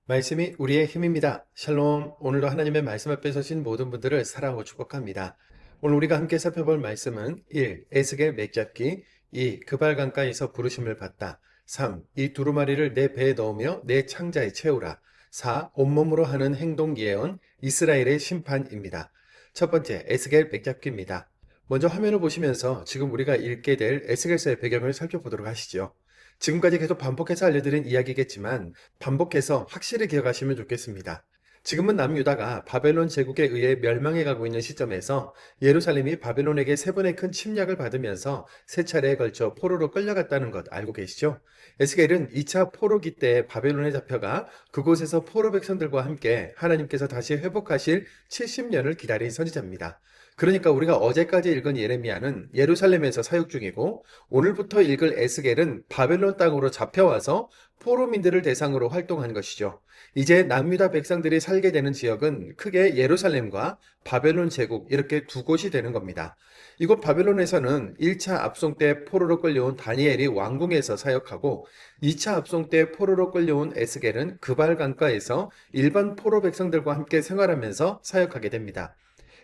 말씀이 우리의 힘입니다. 샬롬. 오늘도 하나님의 말씀 앞에 서신 모든 분들을 사랑하고 축복합니다. 오늘 우리가 함께 살펴볼 말씀은 1. 에스겔 맥잡기 2. 그발 강가에서 부르심을 받다 3. 이 두루마리를 내 배에 넣으며 내 창자에 채우라 4. 온몸으로 하는 행동 예언 이스라엘의 심판입니다. 첫 번째, 에스겔 맥잡기입니다. 먼저 화면을 보시면서 지금 우리가 읽게 될 에스겔서의 배경을 살펴보도록 하시죠. 지금까지 계속 반복해서 알려드린 이야기겠지만 반복해서 확실히 기억하시면 좋겠습니다. 지금은 남유다가 바벨론 제국에 의해 멸망해 가고 있는 시점에서 예루살렘이 바벨론에게 세 번의 큰 침략을 받으면서 세 차례에 걸쳐 포로로 끌려갔다는 것 알고 계시죠? 에스겔은 2차 포로기 때 바벨론에 잡혀가 그곳에서 포로 백성들과 함께 하나님께서 다시 회복하실 70년을 기다린 선지자입니다. 그러니까 우리가 어제까지 읽은 예레미야는 예루살렘에서 사역 중이고 오늘부터 읽을 에스겔은 바벨론 땅으로 잡혀와서 포로민들을 대상으로 활동한 것이죠. 이제 남유다 백성들이 살게 되는 지역은 크게 예루살렘과 바벨론 제국 이렇게 두 곳이 되는 겁니다. 이곳 바벨론에서는 1차 압송 때 포로로 끌려온 다니엘이 왕궁에서 사역하고 2차 압송 때 포로로 끌려온 에스겔은 그발 강가에서 일반 포로 백성들과 함께 생활하면서 사역하게 됩니다.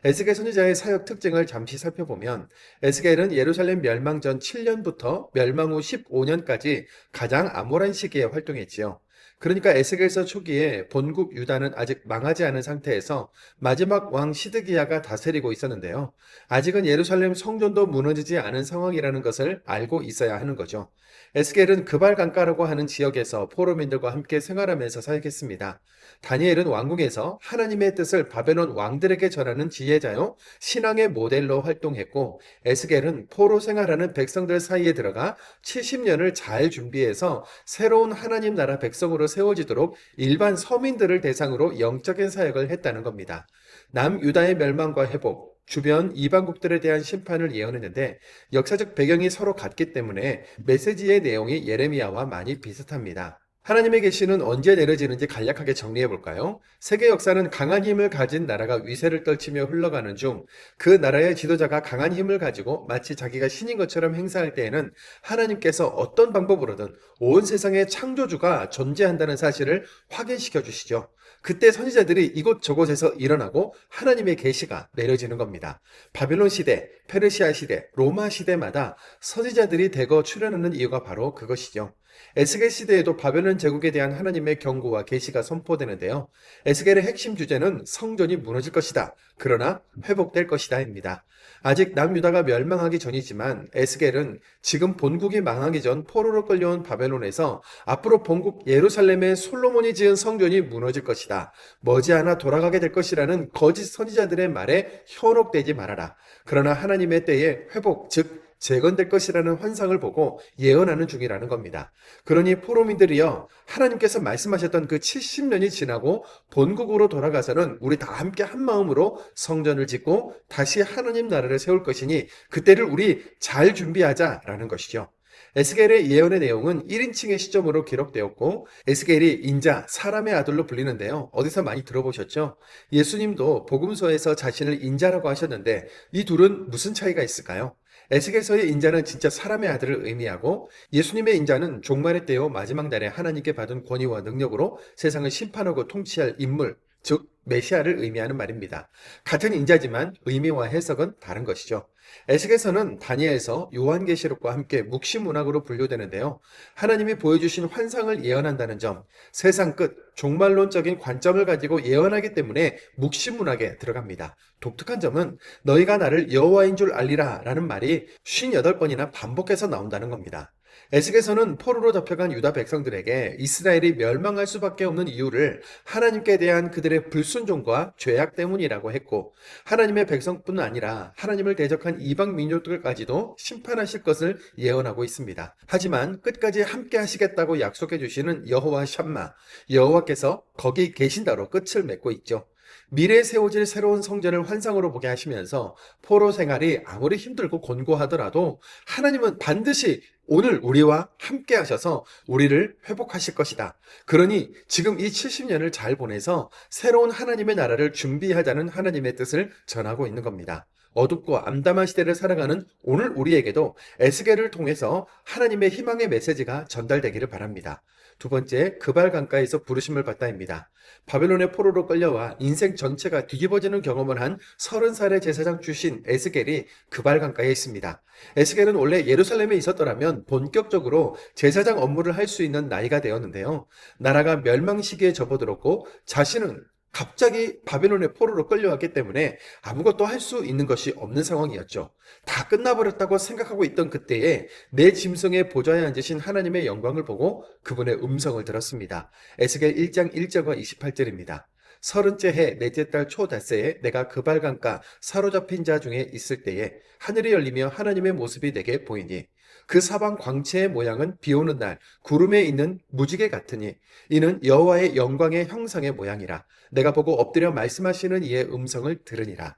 에스겔 선지자의 사역 특징을 잠시 살펴보면 에스겔은 예루살렘 멸망 전 7년부터 멸망 후 15년까지 가장 암울한 시기에 활동했지요. 그러니까 에스겔서 초기에 본국 유다는 아직 망하지 않은 상태에서 마지막 왕 시드기야가 다스리고 있었는데요. 아직은 예루살렘 성전도 무너지지 않은 상황이라는 것을 알고 있어야 하는 거죠. 에스겔은 그발 강가라고 하는 지역에서 포로민들과 함께 생활하면서 사역했습니다. 다니엘은 왕궁에서 하나님의 뜻을 바벨론 왕들에게 전하는 지혜자요, 신앙의 모델로 활동했고, 에스겔은 포로 생활하는 백성들 사이에 들어가 70년을 잘 준비해서 새로운 하나님 나라 백성으로 세워지도록 일반 서민들을 대상으로 영적인 사역을 했다는 겁니다. 남유다의 멸망과 회복, 주변 이방국들에 대한 심판을 예언했는데 역사적 배경이 서로 같기 때문에 메시지의 내용이 예레미야와 많이 비슷합니다. 하나님의 계시는 언제 내려지는지 간략하게 정리해 볼까요? 세계 역사는 강한 힘을 가진 나라가 위세를 떨치며 흘러가는 중 그 나라의 지도자가 강한 힘을 가지고 마치 자기가 신인 것처럼 행사할 때에는 하나님께서 어떤 방법으로든 온 세상의 창조주가 존재한다는 사실을 확인시켜 주시죠. 그때 선지자들이 이곳저곳에서 일어나고 하나님의 계시가 내려지는 겁니다. 바벨론 시대, 페르시아 시대, 로마 시대마다 선지자들이 대거 출현하는 이유가 바로 그것이죠. 에스겔 시대에도 바벨론 제국에 대한 하나님의 경고와 계시가 선포되는데요. 에스겔의 핵심 주제는 성전이 무너질 것이다. 그러나 회복될 것이다입니다. 아직 남유다가 멸망하기 전이지만 에스겔은 지금 본국이 망하기 전 포로로 끌려온 바벨론에서 앞으로 본국 예루살렘의 솔로몬이 지은 성전이 무너질 것이다. 머지않아 돌아가게 될 것이라는 거짓 선지자들의 말에 현혹되지 말아라. 그러나 하나님의 때에 회복, 즉 재건될 것이라는 환상을 보고 예언하는 중이라는 겁니다. 그러니 포로민들이여, 하나님께서 말씀하셨던 그 70년이 지나고 본국으로 돌아가서는 우리 다 함께 한 마음으로 성전을 짓고 다시 하나님 나라를 세울 것이니 그때를 우리 잘 준비하자라는 것이죠. 에스겔의 예언의 내용은 1인칭의 시점으로 기록되었고 에스겔이 인자, 사람의 아들로 불리는데요. 어디서 많이 들어보셨죠? 예수님도 복음서에서 자신을 인자라고 하셨는데 이 둘은 무슨 차이가 있을까요? 에스겔서의 인자는 진짜 사람의 아들을 의미하고 예수님의 인자는 종말의 때요 마지막 날에 하나님께 받은 권위와 능력으로 세상을 심판하고 통치할 인물, 즉 메시아를 의미하는 말입니다. 같은 인자지만 의미와 해석은 다른 것이죠. 에스겔서는 다니엘서, 요한계시록과 함께 묵시문학으로 분류되는데요. 하나님이 보여주신 환상을 예언한다는 점, 세상 끝, 종말론적인 관점을 가지고 예언하기 때문에 묵시문학에 들어갑니다. 독특한 점은 너희가 나를 여호와인 줄 알리라 라는 말이 58번이나 반복해서 나온다는 겁니다. 에스겔서는 포로로 잡혀간 유다 백성들에게 이스라엘이 멸망할 수밖에 없는 이유를 하나님께 대한 그들의 불순종과 죄악 때문이라고 했고, 하나님의 백성뿐 아니라 하나님을 대적한 이방 민족들까지도 심판하실 것을 예언하고 있습니다. 하지만 끝까지 함께 하시겠다고 약속해 주시는 여호와 샴마, 여호와께서 거기 계신다로 끝을 맺고 있죠. 미래에 세워질 새로운 성전을 환상으로 보게 하시면서 포로 생활이 아무리 힘들고 곤고하더라도 하나님은 반드시 오늘 우리와 함께 하셔서 우리를 회복하실 것이다. 그러니 지금 이 70년을 잘 보내서 새로운 하나님의 나라를 준비하자는 하나님의 뜻을 전하고 있는 겁니다. 어둡고 암담한 시대를 살아가는 오늘 우리에게도 에스겔을 통해서 하나님의 희망의 메시지가 전달되기를 바랍니다. 두 번째, 그발 강가에서 부르심을 받다입니다. 바벨론의 포로로 끌려와 인생 전체가 뒤집어지는 경험을 한 30살의 제사장 출신 에스겔이 그발 강가에 있습니다. 에스겔은 원래 예루살렘에 있었더라면 본격적으로 제사장 업무를 할 수 있는 나이가 되었는데요. 나라가 멸망 시기에 접어들었고 자신은 갑자기 바벨론의 포로로 끌려왔기 때문에 아무것도 할 수 있는 것이 없는 상황이었죠. 다 끝나버렸다고 생각하고 있던 그때에 내 짐승의 보좌에 앉으신 하나님의 영광을 보고 그분의 음성을 들었습니다. 에스겔 1장 1절과 28절입니다. 서른째 해 넷째 달 초 닷새에 내가 그발강가 사로잡힌 자 중에 있을 때에 하늘이 열리며 하나님의 모습이 내게 보이니 그 사방 광채의 모양은 비오는 날 구름에 있는 무지개 같으니 이는 여호와의 영광의 형상의 모양이라. 내가 보고 엎드려 말씀하시는 이의 음성을 들으니라.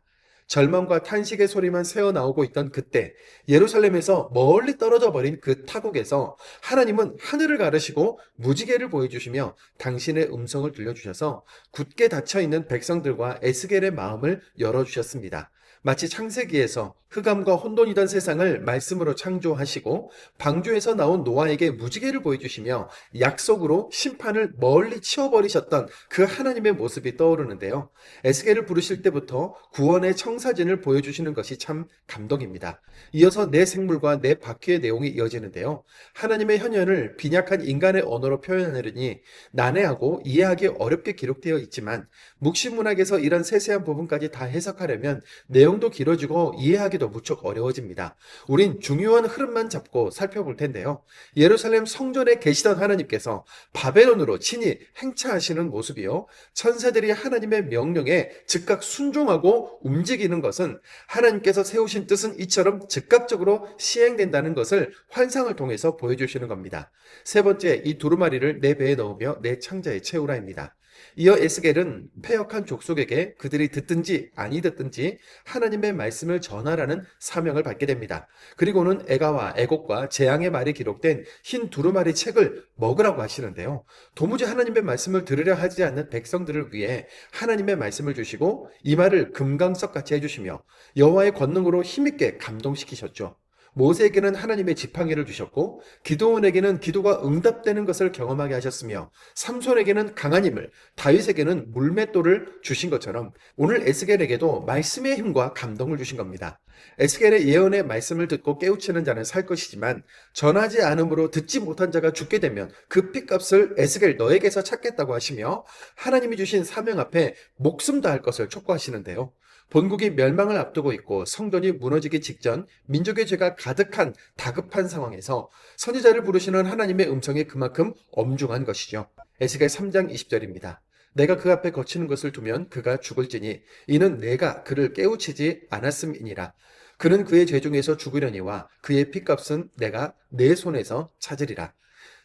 절망과 탄식의 소리만 새어나오고 있던 그때 예루살렘에서 멀리 떨어져 버린 그 타국에서 하나님은 하늘을 가르시고 무지개를 보여주시며 당신의 음성을 들려주셔서 굳게 닫혀있는 백성들과 에스겔의 마음을 열어주셨습니다. 마치 창세기에서 흑암과 혼돈이던 세상을 말씀으로 창조하시고 방주에서 나온 노아에게 무지개를 보여주시며 약속으로 심판을 멀리 치워버리셨던 그 하나님의 모습이 떠오르는데요. 에스겔을 부르실 때부터 구원의 청사진을 보여주시는 것이 참 감동입니다. 이어서 내 생물과 내 바퀴의 내용이 이어지는데요. 하나님의 현현을 빈약한 인간의 언어로 표현하려니 난해하고 이해하기 어렵게 기록되어 있지만 묵시문학에서 이런 세세한 부분까지 다 해석하려면 내용도 길어지고 이해하기도 무척 어려워집니다. 우린 중요한 흐름만 잡고 살펴볼 텐데요. 예루살렘 성전에 계시던 하나님께서 바벨론으로 친히 행차하시는 모습이요. 천사들이 하나님의 명령에 즉각 순종하고 움직이는 것은 하나님께서 세우신 뜻은 이처럼 즉각적으로 시행된다는 것을 환상을 통해서 보여주시는 겁니다. 세 번째, 이 두루마리를 내 배에 넣으며 내 창자에 채우라입니다. 이어 에스겔은 패역한 족속에게 그들이 듣든지 아니 듣든지 하나님의 말씀을 전하라는 사명을 받게 됩니다. 그리고는 애가와 애곡과 재앙의 말이 기록된 흰 두루마리 책을 먹으라고 하시는데요. 도무지 하나님의 말씀을 들으려 하지 않는 백성들을 위해 하나님의 말씀을 주시고 이 말을 금강석같이 해주시며 여호와의 권능으로 힘있게 감동시키셨죠. 모세에게는 하나님의 지팡이를 주셨고 기드온에게는 기도가 응답되는 것을 경험하게 하셨으며 삼손에게는 강한 힘을, 다윗에게는 물맷돌을 주신 것처럼 오늘 에스겔에게도 말씀의 힘과 감동을 주신 겁니다. 에스겔의 예언의 말씀을 듣고 깨우치는 자는 살 것이지만 전하지 않음으로 듣지 못한 자가 죽게 되면 그 핏값을 에스겔 너에게서 찾겠다고 하시며 하나님이 주신 사명 앞에 목숨 다할 것을 촉구하시는데요. 본국이 멸망을 앞두고 있고 성전이 무너지기 직전 민족의 죄가 가득한 다급한 상황에서 선지자를 부르시는 하나님의 음성이 그만큼 엄중한 것이죠. 에스겔 3장 20절입니다. 내가 그 앞에 거치는 것을 두면 그가 죽을지니 이는 내가 그를 깨우치지 않았음이니라. 그는 그의 죄 중에서 죽으려니와 그의 핏값은 내가 내 손에서 찾으리라.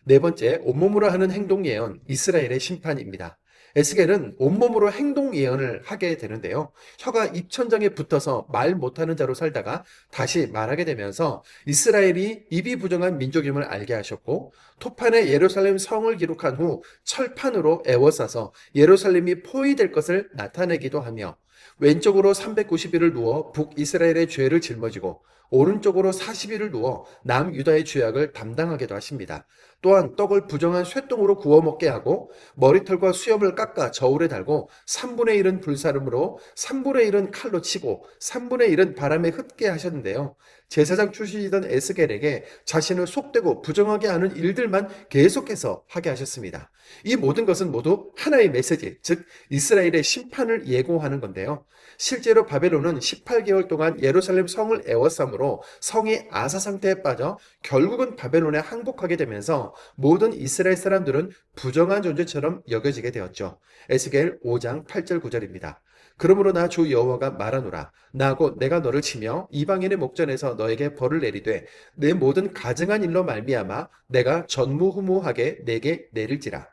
네 번째, 온몸으로 하는 행동 예언, 이스라엘의 심판입니다. 에스겔은 온몸으로 행동 예언을 하게 되는데요. 혀가 입천장에 붙어서 말 못하는 자로 살다가 다시 말하게 되면서 이스라엘이 입이 부정한 민족임을 알게 하셨고 토판에 예루살렘 성을 기록한 후 철판으로 에워싸서 예루살렘이 포위될 것을 나타내기도 하며 왼쪽으로 390일을 누워 북이스라엘의 죄를 짊어지고 오른쪽으로 40일을 누워 남유다의 죄악을 담당하기도 하십니다. 또한 떡을 부정한 쇠똥으로 구워 먹게 하고 머리털과 수염을 깎아 저울에 달고 3분의 1은 불사름으로 3분의 1은 칼로 치고 3분의 1은 바람에 흩게 하셨는데요. 제사장 출신이던 에스겔에게 자신을 속되고 부정하게 하는 일들만 계속해서 하게 하셨습니다. 이 모든 것은 모두 하나의 메시지, 즉 이스라엘의 심판을 예고하는 건데요. 실제로 바벨론은 18개월 동안 예루살렘 성을 에워싸므로 성이 아사 상태에 빠져 결국은 바벨론에 항복하게 되면서 모든 이스라엘 사람들은 부정한 존재처럼 여겨지게 되었죠. 에스겔 5장 8절 9절입니다. 그러므로 나 주 여호와가 말하노라. 나 곧 내가 너를 치며 이방인의 목전에서 너에게 벌을 내리되 내 모든 가증한 일로 말미암아 내가 전무후무하게 내게 내릴지라.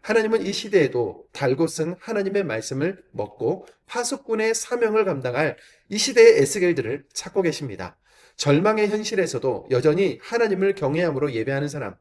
하나님은 이 시대에도 달고 쓴 하나님의 말씀을 먹고 파수꾼의 사명을 감당할 이 시대의 에스겔들을 찾고 계십니다. 절망의 현실에서도 여전히 하나님을 경외함으로 예배하는 사람,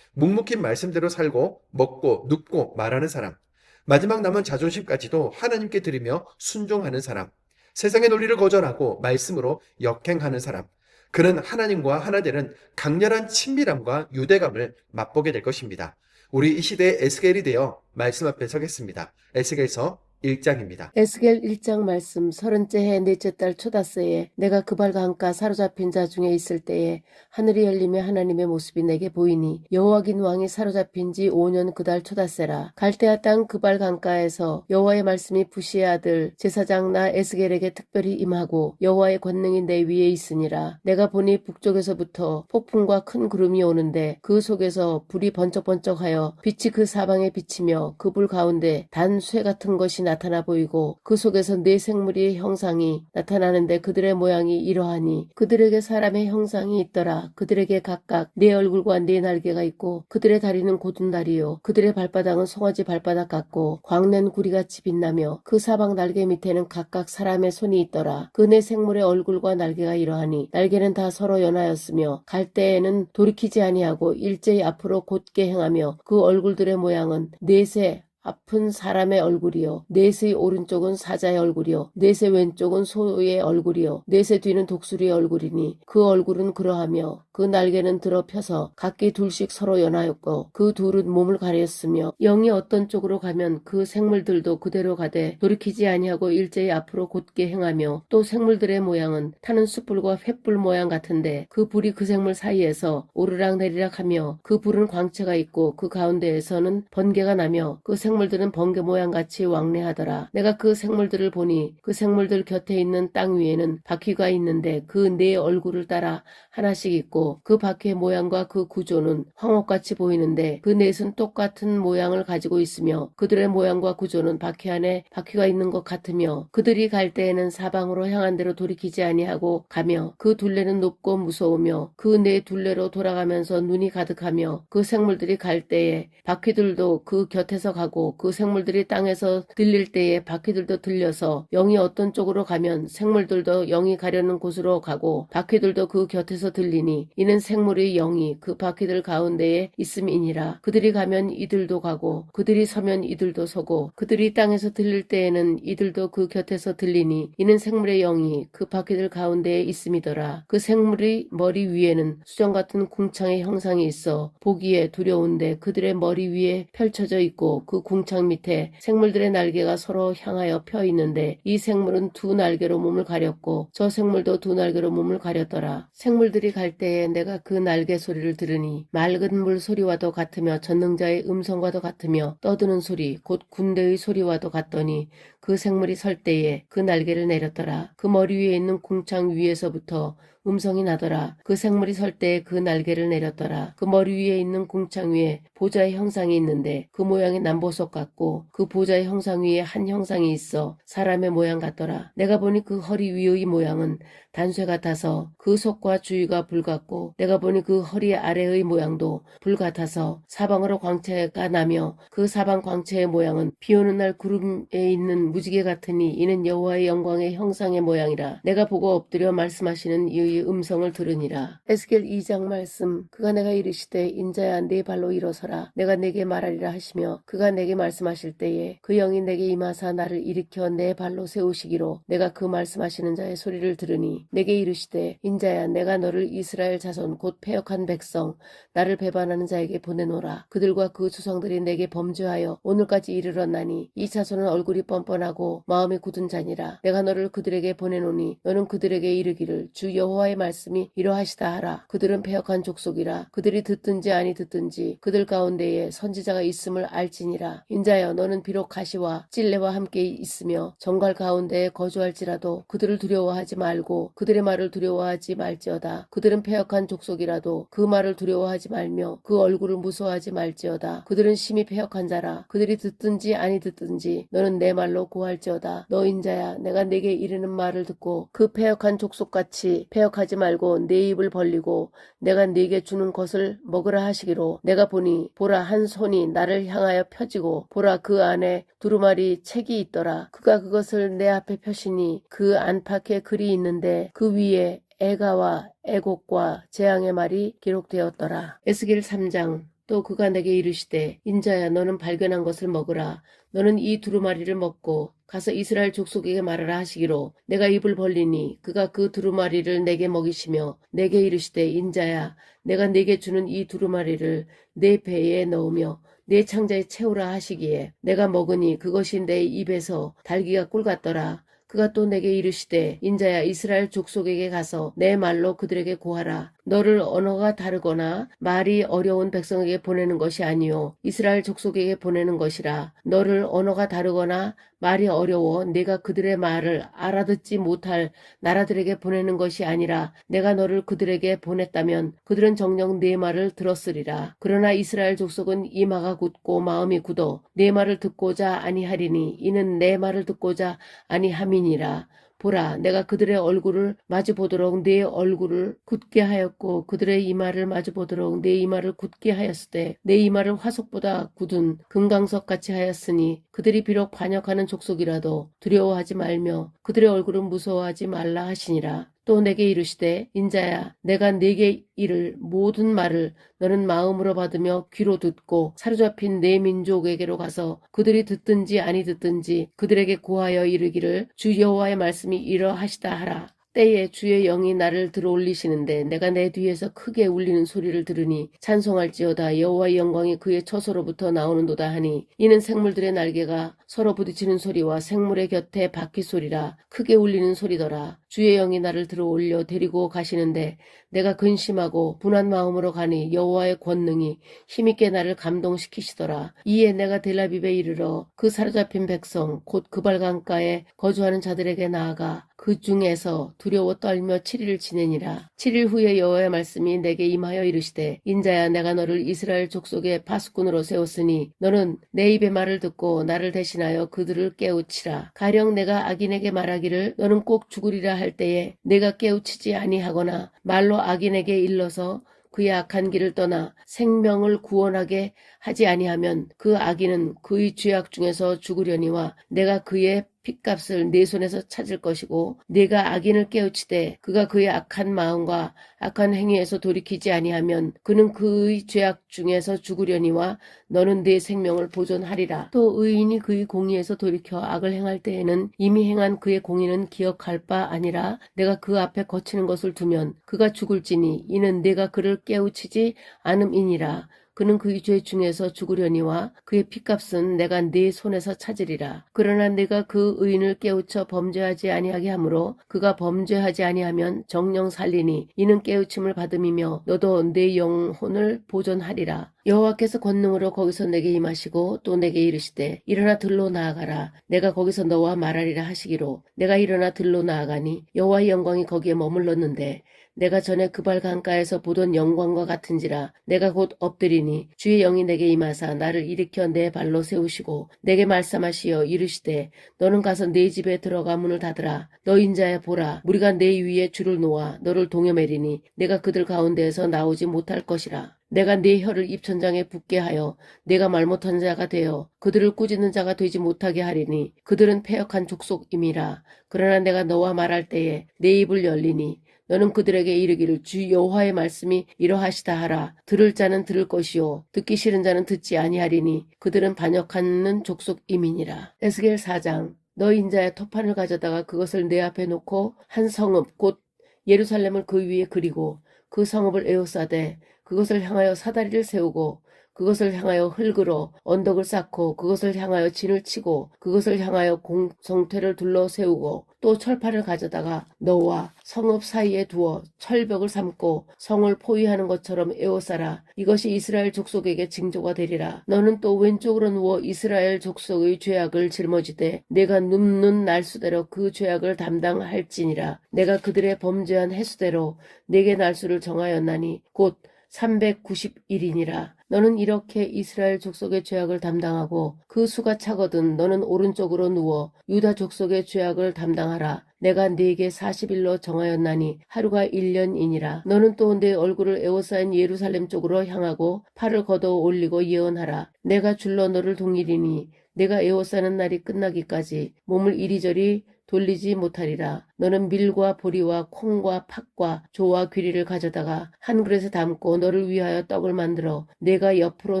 묵묵히 말씀대로 살고 먹고 눕고 말하는 사람, 마지막 남은 자존심까지도 하나님께 드리며 순종하는 사람, 세상의 논리를 거절하고 말씀으로 역행하는 사람. 그는 하나님과 하나 되는 강렬한 친밀함과 유대감을 맛보게 될 것입니다. 우리 이 시대의 에스겔이 되어 말씀 앞에 서겠습니다. 에스겔서 1장입니다. 에스겔 1장 말씀. 30째 해 넷째 달 초다새에 내가 그발과 함께 사로잡힌 자 중에 있을 때에 하늘이 열리며 하나님의 모습이 내게 보이니 여호와긴 왕이 사로잡힌 지 5년 그달 초다새라. 갈대아 땅 그발 강가에서 여호와의 말씀이 부시의 아들 제사장 나 에스겔에게 특별히 임하고 여호와의 권능이 내 위에 있으니라. 내가 보니 북쪽에서부터 폭풍과 큰 구름이 오는데 그 속에서 불이 번쩍번쩍하여 빛이 그 사방에 비치며 그 불 가운데 단쇠 같은 것이 나타나 보이고 그 속에서 네 생물의 형상이 나타나는데 그들의 모양이 이러하니 그들에게 사람의 형상이 있더라. 그들에게 각각 네 얼굴과 네 날개가 있고 그들의 다리는 곧은 다리요 그들의 발바닥은 송아지 발바닥 같고 광낸 구리같이 빛나며 그 사방 날개 밑에는 각각 사람의 손이 있더라. 그 네 생물의 얼굴과 날개가 이러하니 날개는 다 서로 연하였으며 갈 때에는 돌이키지 아니하고 일제히 앞으로 곧게 행하며 그 얼굴들의 모양은 넷의 앞은 사람의 얼굴이요 넷의 오른쪽은 사자의 얼굴이요 넷의 왼쪽은 소의 얼굴이요 넷의 뒤는 독수리의 얼굴이니 그 얼굴은 그러하며 그 날개는 들어 펴서 각기 둘씩 서로 연하였고 그 둘은 몸을 가렸으며 영이 어떤 쪽으로 가면 그 생물들도 그대로 가되 돌이키지 아니하고 일제히 앞으로 곧게 행하며 또 생물들의 모양은 타는 숯불과 횃불 모양 같은데 그 불이 그 생물 사이에서 오르락 내리락 하며 그 불은 광채가 있고 그 가운데에서는 번개가 나며 그 생물들은 번개 모양같이 왕래하더라. 내가 그 생물들을 보니 그 생물들 곁에 있는 땅 위에는 바퀴가 있는데 그 네 얼굴을 따라 하나씩 있고 그 바퀴의 모양과 그 구조는 황옥같이 보이는데 그 넷은 똑같은 모양을 가지고 있으며 그들의 모양과 구조는 바퀴 안에 바퀴가 있는 것 같으며 그들이 갈 때에는 사방으로 향한 대로 돌이키지 아니하고 가며 그 둘레는 높고 무서우며 그 네 둘레로 돌아가면서 눈이 가득하며 그 생물들이 갈 때에 바퀴들도 그 곁에서 가고 그 생물들이 땅에서 들릴 때에 바퀴들도 들려서 영이 어떤 쪽으로 가면 생물들도 영이 가려는 곳으로 가고 바퀴들도 그 곁에서 들리니 이는 생물의 영이 그 바퀴들 가운데에 있음이니라. 그들이 가면 이들도 가고 그들이 서면 이들도 서고 그들이 땅에서 들릴 때에는 이들도 그 곁에서 들리니 이는 생물의 영이 그 바퀴들 가운데에 있음이더라. 그 생물의 머리 위에는 수정 같은 궁창의 형상이 있어 보기에 두려운데 그들의 머리 위에 펼쳐져 있고 그 궁창 밑에 생물들의 날개가 서로 향하여 펴 있는데 이 생물은 두 날개로 몸을 가렸고 저 생물도 두 날개로 몸을 가렸더라. 생물들이 갈 때에 내가 그 날개 소리를 들으니 맑은 물 소리와도 같으며 전능자의 음성과도 같으며 떠드는 소리 곧 군대의 소리와도 같더니 그 생물이 설 때에 그 날개를 내렸더라. 그 머리 위에 있는 궁창 위에서부터 음성이 나더라. 그 생물이 설 때에 그 날개를 내렸더라. 그 머리 위에 있는 궁창 위에 보좌의 형상이 있는데 그 모양이 남보석 같고 그 보좌의 형상 위에 한 형상이 있어 사람의 모양 같더라. 내가 보니 그 허리 위의 모양은 단쇠 같아서 그 속과 주위가 불 같고 내가 보니 그 허리 아래의 모양도 불 같아서 사방으로 광채가 나며 그 사방 광채의 모양은 비 오는 날 구름에 있는 무지개 같으니 이는 여호와의 영광의 형상의 모양이라. 내가 보고 엎드려 말씀하시는 이의 음성을 들으니라. 에스겔 2장 말씀. 그가 내가 이르시되 인자야 네 발로 일어서라. 내가 내게 말하리라 하시며 그가 내게 말씀하실 때에 그 영이 내게 임하사 나를 일으켜 내 발로 세우시기로 내가 그 말씀하시는 자의 소리를 들으니 내게 이르시되 인자야 내가 너를 이스라엘 자손 곧 패역한 백성 나를 배반하는 자에게 보내노라. 그들과 그 조상들이 내게 범죄하여 오늘까지 이르렀나니 이 자손은 얼굴이 뻔뻔하고 마음이 굳은 자니라. 내가 너를 그들에게 보내노니 너는 그들에게 이르기를 주 여호와의 말씀이 이러하시다 하라. 그들은 패역한 족속이라. 그들이 듣든지 아니 듣든지 그들 가운데에 선지자가 있음을 알지니라. 인자여 너는 비록 가시와 찔레와 함께 있으며 정갈 가운데에 거주할지라도 그들을 두려워하지 말고 그들의 말을 두려워하지 말지어다. 그들은 패역한 족속이라도 그 말을 두려워하지 말며 그 얼굴을 무서워하지 말지어다. 그들은 심히 패역한 자라. 그들이 듣든지 아니 듣든지 너는 내 말로 고할지어다. 너 인자야 내가 내게 이르는 말을 듣고 그 패역한 족속같이 패역하지 말고 내 입을 벌리고 내가 네게 주는 것을 먹으라 하시기로 내가 보니 보라 한 손이 나를 향하여 펴지고 보라 그 안에 두루마리 책이 있더라. 그가 그것을 내 앞에 펴시니 그 안팎에 글이 있는데 그 위에 애가와 애곡과 재앙의 말이 기록되었더라. 에스겔 3장. 또 그가 내게 이르시되 인자야 너는 발견한 것을 먹으라. 너는 이 두루마리를 먹고 가서 이스라엘 족속에게 말하라 하시기로 내가 입을 벌리니 그가 그 두루마리를 내게 먹이시며 내게 이르시되 인자야 내가 네게 주는 이 두루마리를 내 배에 넣으며 내 창자에 채우라 하시기에 내가 먹으니 그것이 내 입에서 달기가 꿀 같더라. 그가 또 내게 이르시되 인자야 이스라엘 족속에게 가서 내 말로 그들에게 고하라. 너를 언어가 다르거나 말이 어려운 백성에게 보내는 것이 아니요 이스라엘 족속에게 보내는 것이라. 너를 언어가 다르거나 말이 어려워 내가 그들의 말을 알아듣지 못할 나라들에게 보내는 것이 아니라 내가 너를 그들에게 보냈다면 그들은 정녕 내 말을 들었으리라. 그러나 이스라엘 족속은 이마가 굳고 마음이 굳어 내 말을 듣고자 아니하리니 이는 내 말을 듣고자 아니함이니라. 보라, 내가 그들의 얼굴을 마주보도록 내 얼굴을 굳게 하였고 그들의 이마를 마주보도록 내 이마를 굳게 하였으되 내 이마를 화석보다 굳은 금강석 같이 하였으니 그들이 비록 반역하는 족속이라도 두려워하지 말며 그들의 얼굴은 무서워하지 말라 하시니라. 또 내게 이르시되 인자야 내가 네게 이를 모든 말을 너는 마음으로 받으며 귀로 듣고 사로잡힌 내 민족에게로 가서 그들이 듣든지 아니 듣든지 그들에게 고하여 이르기를 주 여호와의 말씀이 이러하시다 하라. 때에 주의 영이 나를 들어올리시는데 내가 내 뒤에서 크게 울리는 소리를 들으니 찬송할지어다. 여호와의 영광이 그의 처소로부터 나오는도다 하니 이는 생물들의 날개가 서로 부딪히는 소리와 생물의 곁에 바퀴 소리라. 크게 울리는 소리더라. 주의 영이 나를 들어올려 데리고 가시는데 내가 근심하고 분한 마음으로 가니 여호와의 권능이 힘있게 나를 감동시키시더라. 이에 내가 델아비브에 이르러 그 사로잡힌 백성 곧 그발 강가에 거주하는 자들에게 나아가 그 중에서 두려워 떨며 7일을 지내니라. 7일 후에 여호와의 말씀이 내게 임하여 이르시되 인자야 내가 너를 이스라엘 족속의 파수꾼으로 세웠으니 너는 내 입의 말을 듣고 나를 대신하여 그들을 깨우치라. 가령 내가 악인에게 말하기를 너는 꼭 죽으리라 할 때에 내가 깨우치지 아니하거나 말로 악인에게 일러서 그의 악한 길을 떠나 생명을 구원하게 하지 아니하면 그 악인은 그의 죄악 중에서 죽으려니와 내가 그의 핏값을 내 손에서 찾을 것이고 내가 악인을 깨우치되 그가 그의 악한 마음과 악한 행위에서 돌이키지 아니하면 그는 그의 죄악 중에서 죽으려니와 너는 내 생명을 보존하리라. 또 의인이 그의 공의에서 돌이켜 악을 행할 때에는 이미 행한 그의 공의는 기억할 바 아니라 내가 그 앞에 거치는 것을 두면 그가 죽을지니 이는 내가 그를 깨우치지 않음이니라. 그는 그의 죄 중에서 죽으려니와 그의 핏값은 내가 네 손에서 찾으리라. 그러나 내가 그 의인을 깨우쳐 범죄하지 아니하게 하므로 그가 범죄하지 아니하면 정령 살리니 이는 깨우침을 받음이며 너도 내 영혼을 보존하리라. 여호와께서 권능으로 거기서 내게 임하시고 또 내게 이르시되 일어나 들로 나아가라. 내가 거기서 너와 말하리라 하시기로 내가 일어나 들로 나아가니 여호와의 영광이 거기에 머물렀는데 내가 전에 그발 강가에서 보던 영광과 같은지라. 내가 곧 엎드리니 주의 영이 내게 임하사 나를 일으켜 내 발로 세우시고 내게 말씀하시어 이르시되 너는 가서 네 집에 들어가 문을 닫으라. 너 인자야 보라 무리가 내 위에 줄을 놓아 너를 동여매리니 내가 그들 가운데에서 나오지 못할 것이라. 내가 네 혀를 입천장에 붙게 하여 내가 말 못한 자가 되어 그들을 꾸짖는 자가 되지 못하게 하리니 그들은 패역한 족속임이라. 그러나 내가 너와 말할 때에 내 입을 열리니 너는 그들에게 이르기를 주 여호와의 말씀이 이러하시다 하라. 들을 자는 들을 것이요 듣기 싫은 자는 듣지 아니하리니 그들은 반역하는 족속임이니라. 에스겔 4장. 너 인자의 토판을 가져다가 그것을 내 앞에 놓고 한 성읍 곧 예루살렘을 그 위에 그리고 그 성읍을 에워싸되 그것을 향하여 사다리를 세우고 그것을 향하여 흙으로 언덕을 쌓고 그것을 향하여 진을 치고 그것을 향하여 공성퇴를 둘러 세우고 또 철판을 가져다가 너와 성읍 사이에 두어 철벽을 삼고 성을 포위하는 것처럼 에워싸라. 이것이 이스라엘 족속에게 징조가 되리라. 너는 또 왼쪽으로 누워 이스라엘 족속의 죄악을 жил머지되 내가 눕는 날수대로 그 죄악을 담당할지니라. 내가 그들의 범죄한 해수대로 내게 날수를 정하였나니 곧 390일이니라. 너는 이렇게 이스라엘 족속의 죄악을 담당하고 그 수가 차거든 너는 오른쪽으로 누워 유다 족속의 죄악을 담당하라. 내가 네게 40일로 정하였나니 하루가 1년이니라. 너는 또 내 얼굴을 에워싸인 예루살렘 쪽으로 향하고 팔을 걷어 올리고 예언하라. 내가 줄로 너를 동일이니 내가 에워싸는 날이 끝나기까지 몸을 이리저리 돌리지 못하리라. 너는 밀과 보리와 콩과 팥과 조와 귀리를 가져다가 한 그릇에 담고 너를 위하여 떡을 만들어 내가 옆으로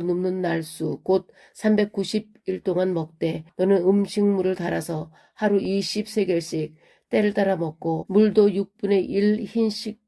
눕는 날수 곧 390일 동안 먹되 너는 음식물을 달아서 하루 20세겔씩 때를 따라 먹고 물도 6분의 1 흰씩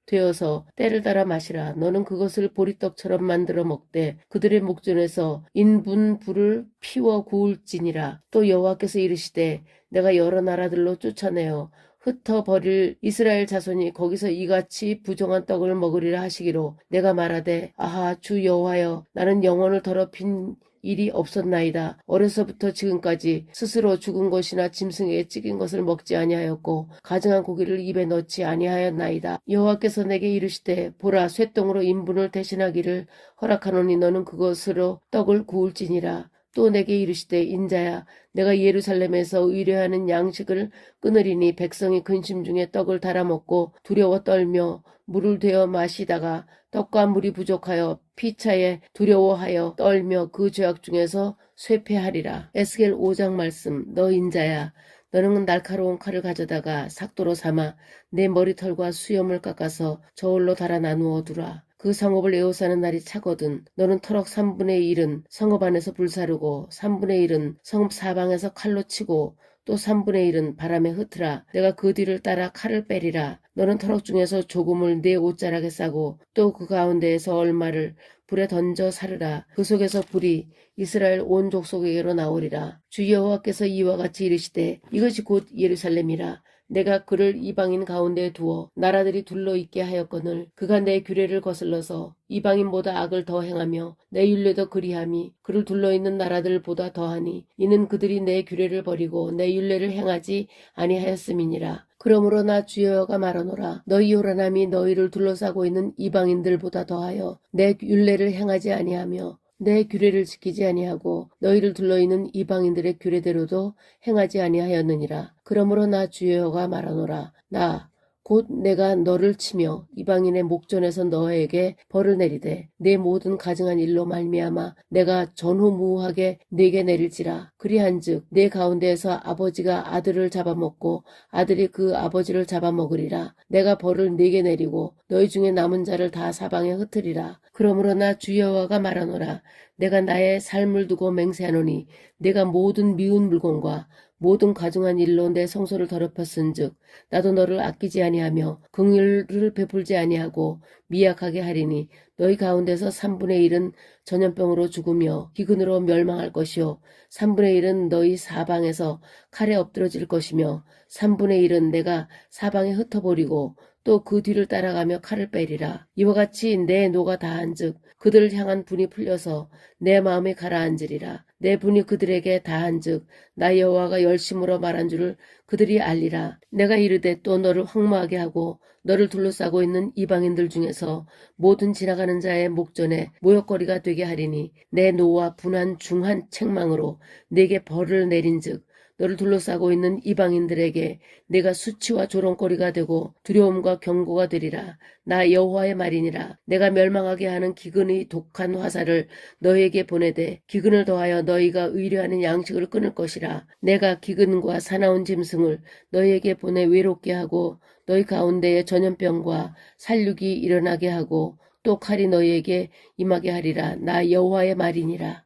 되어서 때를 따라 마시라. 너는 그것을 보리떡처럼 만들어 먹되 그들의 목전에서 인분 불을 피워 구울지니라. 또 여호와께서 이르시되 내가 여러 나라들로 쫓아내어 흩어버릴 이스라엘 자손이 거기서 이같이 부정한 떡을 먹으리라 하시기로 내가 말하되 아하 주 여호와여 나는 영혼을 더럽힌 일이 없었나이다. 어려서부터 지금까지 스스로 죽은 것이나 짐승에게 찌긴 것을 먹지 아니하였고 가증한 고기를 입에 넣지 아니하였나이다. 여호와께서 내게 이르시되 보라 쇠똥으로 인분을 대신하기를 허락하노니 너는 그것으로 떡을 구울지니라. 또 내게 이르시되 인자야 내가 예루살렘에서 의뢰하는 양식을 끊으리니 백성이 근심 중에 떡을 달아 먹고 두려워 떨며 물을 되어 마시다가 떡과 물이 부족하여 피차에 두려워하여 떨며 그 죄악 중에서 쇠폐하리라. 에스겔 5장 말씀. 너 인자야 너는 날카로운 칼을 가져다가 삭도로 삼아 내 머리털과 수염을 깎아서 저울로 달아 나누어 두라. 그 성읍을 에워싸는 날이 차거든 너는 터럭 3분의 1은 성읍 안에서 불사르고 3분의 1은 성읍 사방에서 칼로 치고 또 3분의 1은 바람에 흩으라. 내가 그 뒤를 따라 칼을 빼리라. 너는 터럭 중에서 조금을 네 옷자락에 싸고 또 그 가운데에서 얼마를 불에 던져 사르라. 그 속에서 불이 이스라엘 온 족속에게로 나오리라. 주 여호와께서 이와 같이 이르시되 이것이 곧 예루살렘이라. 내가 그를 이방인 가운데에 두어 나라들이 둘러있게 하였거늘 그가 내 규례를 거슬러서 이방인보다 악을 더 행하며 내 율례도 그리함이 그를 둘러있는 나라들보다 더하니 이는 그들이 내 규례를 버리고 내 율례를 행하지 아니하였음이니라. 그러므로 나 주여가 말하노라. 너희 요란함이 너희를 둘러싸고 있는 이방인들보다 더하여 내 율례를 행하지 아니하며 내 규례를 지키지 아니하고 너희를 둘러있는 이방인들의 규례대로도 행하지 아니하였느니라. 그러므로 나 주여가 말하노라. 나 곧 내가 너를 치며 이방인의 목전에서 너에게 벌을 내리되 내 모든 가증한 일로 말미암아 내가 전후무하게 네게 내릴지라. 그리한즉 내 가운데에서 아버지가 아들을 잡아먹고 아들이 그 아버지를 잡아먹으리라. 내가 벌을 네게 내리고 너희 중에 남은 자를 다 사방에 흩으리라. 그러므로 나 주 여호와가 말하노라. 내가 나의 삶을 두고 맹세하노니 내가 모든 미운 물건과 모든 가증한 일로 내 성소를 더럽혔은즉 나도 너를 아끼지 아니하며 긍휼을 베풀지 아니하고 미약하게 하리니 너희 가운데서 3분의 1은 전염병으로 죽으며 기근으로 멸망할 것이요 3분의 1은 너희 사방에서 칼에 엎드러질 것이며 3분의 1은 내가 사방에 흩어버리고 또 그 뒤를 따라가며 칼을 빼리라. 이와 같이 내 노가 다한즉 그들을 향한 분이 풀려서 내 마음이 가라앉으리라. 내 분이 그들에게 다한즉 나 여호와가 열심으로 말한 줄을 그들이 알리라. 내가 이르되 또 너를 황무하게 하고 너를 둘러싸고 있는 이방인들 중에서 모든 지나가는 자의 목전에 모욕거리가 되게 하리니 내 노와 분한 중한 책망으로 네게 벌을 내린즉 너를 둘러싸고 있는 이방인들에게 내가 수치와 조롱거리가 되고 두려움과 경고가 되리라. 나 여호와의 말이니라. 내가 멸망하게 하는 기근의 독한 화살을 너희에게 보내되 기근을 더하여 너희가 의뢰하는 양식을 끊을 것이라. 내가 기근과 사나운 짐승을 너희에게 보내 외롭게 하고 너희 가운데에 전염병과 살육이 일어나게 하고 또 칼이 너희에게 임하게 하리라. 나 여호와의 말이니라.